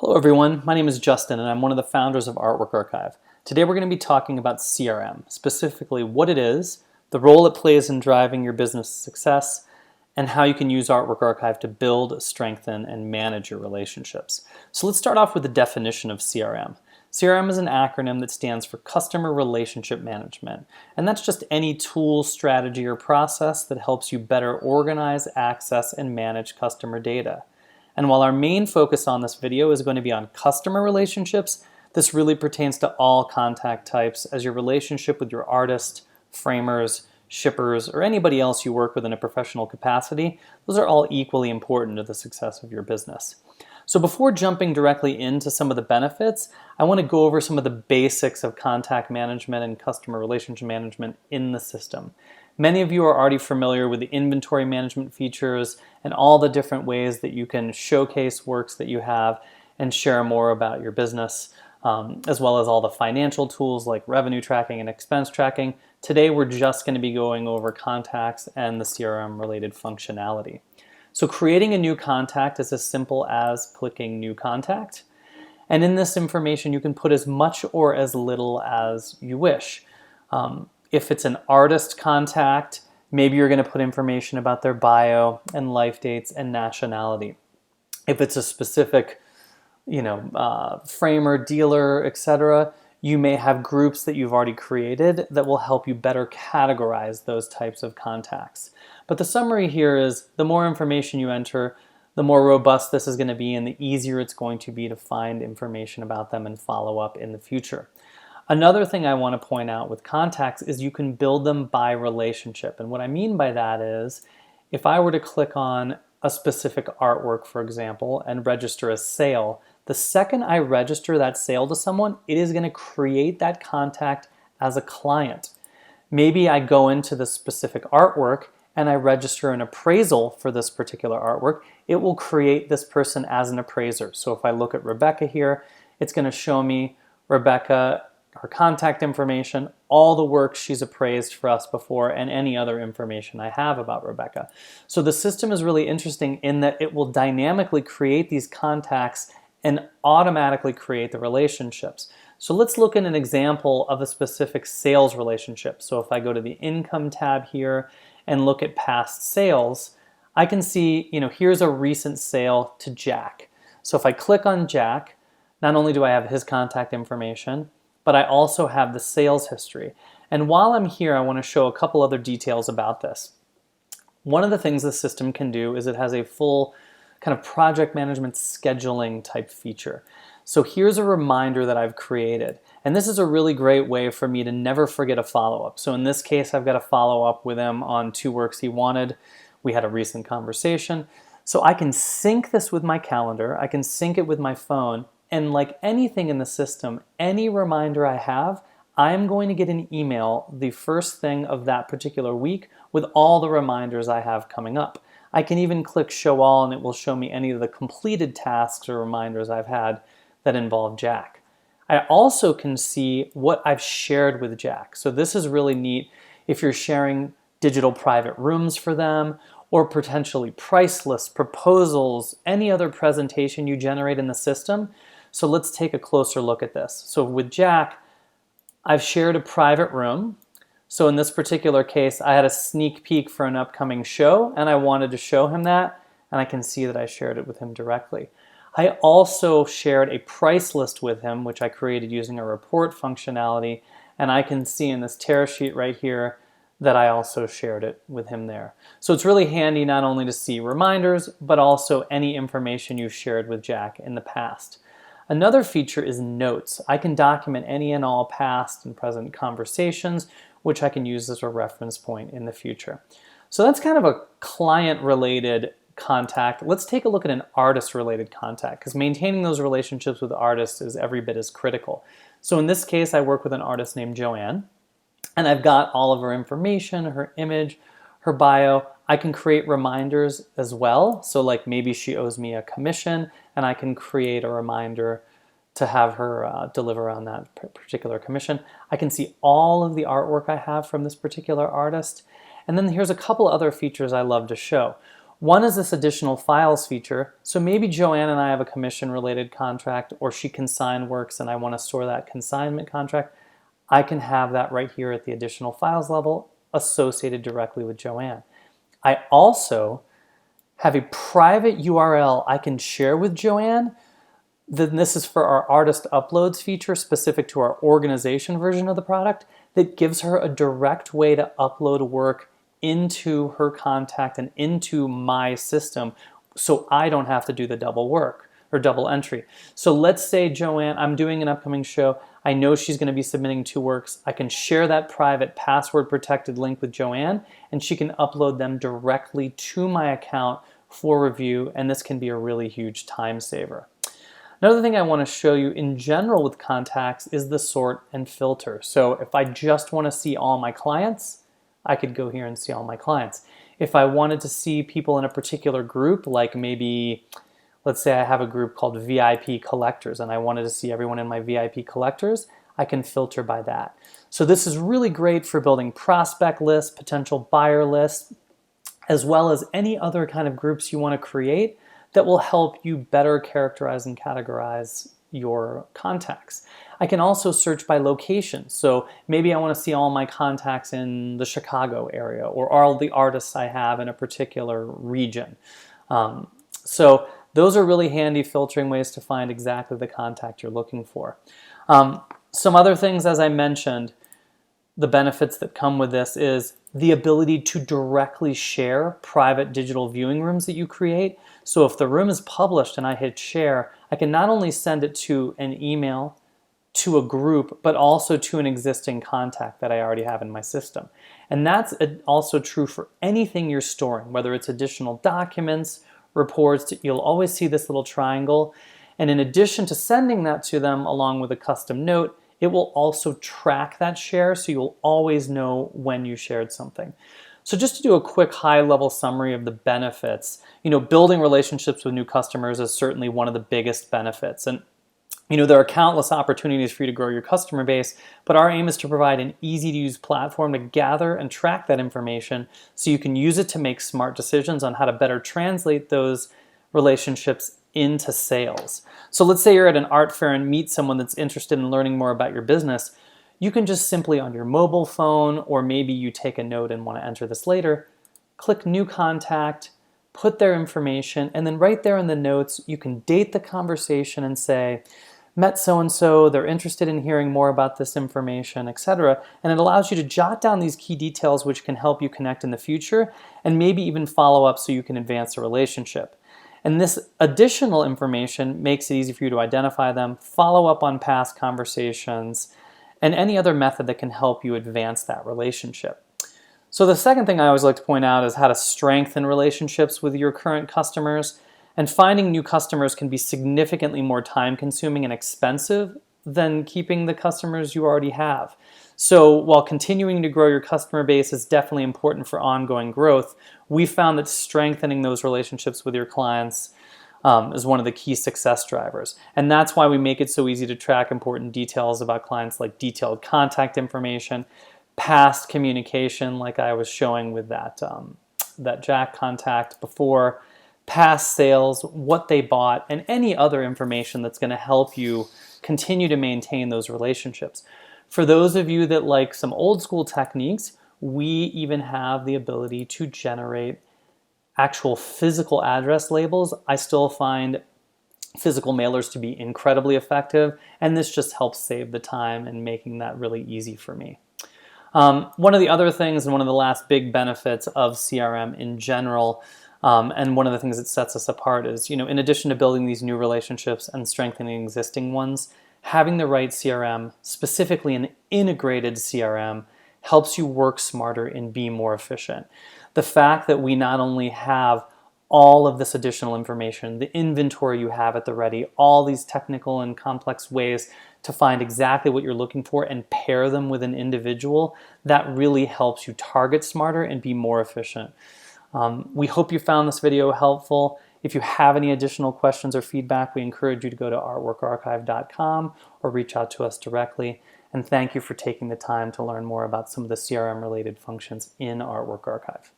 Hello everyone, my name is Justin and I'm one of the founders of Artwork Archive. Today we're going to be talking about CRM, specifically what it is, the role it plays in driving your business success, and how you can use Artwork Archive to build, strengthen, and manage your relationships. So let's start off with the definition of CRM. CRM is an acronym that stands for Customer Relationship Management, and that's just any tool, strategy, or process that helps you better organize, access, and manage customer data. And while our main focus on this video is going to be on customer relationships, this really pertains to all contact types, as your relationship with your artist, framers, shippers, or anybody else you work with in a professional capacity, those are all equally important to the success of your business. So before jumping directly into some of the benefits, I want to go over some of the basics of contact management and customer relationship management in the system. Many of you are already familiar with the inventory management features and all the different ways that you can showcase works that you have and share more about your business, as well as all the financial tools like revenue tracking and expense tracking. Today we're just going to be going over contacts and the CRM related functionality. So creating a new contact is as simple as clicking New Contact. And in this information you can put as much or as little as you wish. If it's an artist contact, maybe you're going to put information about their bio and life dates and nationality. If it's a specific, framer, dealer, etc., you may have groups that you've already created that will help you better categorize those types of contacts. But the summary here is the more information you enter, the more robust this is going to be and the easier it's going to be to find information about them and follow up in the future. Another thing I want to point out with contacts is you can build them by relationship. And what I mean by that is, if I were to click on a specific artwork, for example, and register a sale, the second I register that sale to someone, it is going to create that contact as a client. Maybe I go into the specific artwork and I register an appraisal for this particular artwork, it will create this person as an appraiser. So if I look at Rebecca here, it's going to show me Rebecca, her contact information, all the work she's appraised for us before, and any other information I have about Rebecca. So the system is really interesting in that it will dynamically create these contacts and automatically create the relationships. So let's look at an example of a specific sales relationship. So if I go to the income tab here and look at past sales, I can see, here's a recent sale to Jack. So if I click on Jack, not only do I have his contact information, but I also have the sales history. And while I'm here, I want to show a couple other details about this. One of the things the system can do is it has a full kind of project management scheduling type feature. So here's a reminder that I've created. And this is a really great way for me to never forget a follow-up. So in this case, I've got a follow-up with him on 2 works he wanted. We had a recent conversation. So I can sync this with my calendar. I can sync it with my phone. And like anything in the system, any reminder I have, I'm going to get an email the first thing of that particular week with all the reminders I have coming up. I can even click Show All and it will show me any of the completed tasks or reminders I've had that involve Jack. I also can see what I've shared with Jack. So this is really neat if you're sharing digital private rooms for them, or potentially price lists, proposals, any other presentation you generate in the system. So let's take a closer look at this. So with Jack, I've shared a private room. So in this particular case, I had a sneak peek for an upcoming show and I wanted to show him that, and I can see that I shared it with him directly. I also shared a price list with him, which I created using a report functionality, and I can see in this tear sheet right here that I also shared it with him there. So it's really handy not only to see reminders, but also any information you've shared with Jack in the past. Another feature is notes. I can document any and all past and present conversations, which I can use as a reference point in the future. So that's kind of a client-related contact. Let's take a look at an artist-related contact, because maintaining those relationships with artists is every bit as critical. So in this case, I work with an artist named Joanne, and I've got all of her information, her image, her bio. I can create reminders as well. So like maybe she owes me a commission and I can create a reminder to have her deliver on that particular commission. I can see all of the artwork I have from this particular artist. And then here's a couple other features I love to show. One is this additional files feature. So maybe Joanne and I have a commission related contract, or she consign works and I want to store that consignment contract. I can have that right here at the additional files level associated directly with Joanne. I also have a private URL I can share with Joanne. Then this is for our artist uploads feature specific to our organization version of the product that gives her a direct way to upload work into her contact and into my system so I don't have to do the double work or double entry. So let's say Joanne, I'm doing an upcoming show. I know she's going to be submitting 2 works. I can share that private password protected link with Joanne and she can upload them directly to my account for review, and this can be a really huge time saver. Another thing I want to show you in general with contacts is the sort and filter. So if I just want to see all my clients, I could go here and see all my clients. If I wanted to see people in a particular group, like maybe, let's say I have a group called VIP collectors and I wanted to see everyone in my VIP collectors, I can filter by that. So this is really great for building prospect lists, potential buyer lists, as well as any other kind of groups you want to create that will help you better characterize and categorize your contacts. I can also search by location. So maybe I want to see all my contacts in the Chicago area or all the artists I have in a particular region. So those are really handy filtering ways to find exactly the contact you're looking for. Some other things, as I mentioned, the benefits that come with this is the ability to directly share private digital viewing rooms that you create. So if the room is published and I hit share, I can not only send it to an email, to a group, but also to an existing contact that I already have in my system. And that's also true for anything you're storing, whether it's additional documents, reports, you'll always see this little triangle. And in addition to sending that to them along with a custom note, it will also track that share, so you'll always know when you shared something. So just to do a quick high-level summary of the benefits, building relationships with new customers is certainly one of the biggest benefits. And there are countless opportunities for you to grow your customer base, but our aim is to provide an easy-to-use platform to gather and track that information so you can use it to make smart decisions on how to better translate those relationships into sales. So let's say you're at an art fair and meet someone that's interested in learning more about your business. You can just simply on your mobile phone, or maybe you take a note and want to enter this later, click New Contact, put their information, and then right there in the notes, you can date the conversation and say, met so-and-so, they're interested in hearing more about this information, etc. And it allows you to jot down these key details which can help you connect in the future and maybe even follow up so you can advance the relationship. And this additional information makes it easy for you to identify them, follow up on past conversations, and any other method that can help you advance that relationship. So the second thing I always like to point out is how to strengthen relationships with your current customers. And finding new customers can be significantly more time-consuming and expensive than keeping the customers you already have. So while continuing to grow your customer base is definitely important for ongoing growth, we found that strengthening those relationships with your clients is one of the key success drivers. And that's why we make it so easy to track important details about clients, like detailed contact information, past communication, like I was showing with that Jack contact before, past sales, what they bought, and any other information that's going to help you continue to maintain those relationships. For those of you that like some old school techniques, we even have the ability to generate actual physical address labels. I still find physical mailers to be incredibly effective, and this just helps save the time and making that really easy for me. One of the other things, and one of the last big benefits of CRM in general, and one of the things that sets us apart is, in addition to building these new relationships and strengthening existing ones, having the right CRM, specifically an integrated CRM, helps you work smarter and be more efficient. The fact that we not only have all of this additional information, the inventory you have at the ready, all these technical and complex ways to find exactly what you're looking for and pair them with an individual, that really helps you target smarter and be more efficient. We hope you found this video helpful. If you have any additional questions or feedback, we encourage you to go to artworkarchive.com or reach out to us directly. And thank you for taking the time to learn more about some of the CRM-related functions in Artwork Archive.